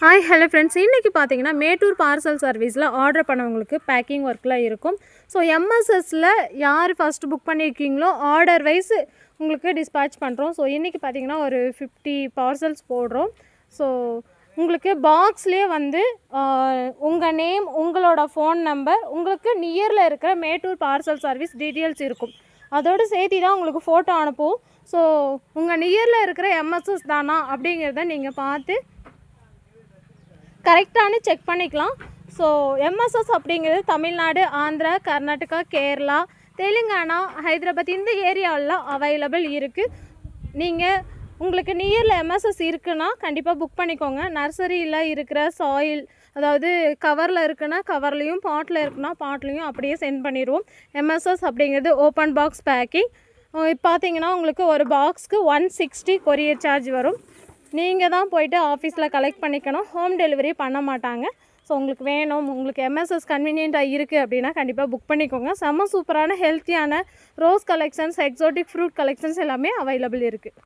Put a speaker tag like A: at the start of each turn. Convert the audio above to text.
A: Hi hello friends, இன்றைக்கி பார்த்தீங்கன்னா Mettur parcel சர்வீஸில் ஆர்டர் பண்ணவங்களுக்கு பேக்கிங் ஒர்க்கில் இருக்கும். ஸோ எம்எஸ்எஸில் யார் ஃபஸ்ட்டு புக் பண்ணியிருக்கீங்களோ ஆர்டர் வைஸ் உங்களுக்கு டிஸ்பேட்ச் பண்ணுறோம். ஸோ இன்றைக்கி பார்த்தீங்கன்னா ஒரு 50 பார்சல்ஸ் போடுறோம். ஸோ உங்களுக்கு பாக்ஸ்லேயே வந்து உங்கள் நேம், உங்களோட ஃபோன் நம்பர், உங்களுக்கு நியரில் இருக்கிற மேட்டூர் பார்சல் சர்வீஸ் டீட்டெயில்ஸ் இருக்கும். அதோடு சேர்த்து தான் உங்களுக்கு ஃபோட்டோ அனுப்புவோம். ஸோ உங்கள் நியரில் இருக்கிற எம்எஸ்எஸ் தானா அப்படிங்கிறத நீங்கள் பார்த்து கரெக்டானு செக் பண்ணிக்கலாம். ஸோ எம்எஸ்எஸ் அப்படிங்கிறது தமிழ்நாடு, ஆந்திரா, கர்நாடகா, கேரளா, தெலுங்கானா, ஹைதராபாத் இந்த ஏரியாவெலாம் அவைலபிள் இருக்குது. நீங்கள் உங்களுக்கு நியரில் எம்எஸ்எஸ் இருக்குன்னா கண்டிப்பாக புக் பண்ணிக்கோங்க. நர்சரியில் இருக்கிற சாயில், அதாவது கவரில் இருக்குன்னா கவர்லேயும், பாட்டில் இருக்குன்னா பாட்லேயும் அப்படியே சென்ட் பண்ணிடுவோம். எம்எஸ்எஸ் அப்படிங்கிறது ஓப்பன் பாக்ஸ் பேக்கிங். பார்த்தீங்கன்னா உங்களுக்கு ஒரு பாக்ஸ்க்கு 160 கொரியர் சார்ஜ் வரும். நீங்கள் தான் போய்ட்டு ஆஃபீஸில் கலெக்ட் பண்ணிக்கணும். ஹோம் டெலிவரி பண்ண மாட்டாங்க. ஸோ உங்களுக்கு வேணும், உங்களுக்கு எம்எஸ்எஸ் கன்வீனியண்ட்டாக இருக்குது அப்படின்னா கண்டிப்பாக புக் பண்ணிக்கோங்க. செம்ம சூப்பரான ஹெல்த்தியான rose collections, exotic fruit collections எல்லாமே அவைலபிள் இருக்குது.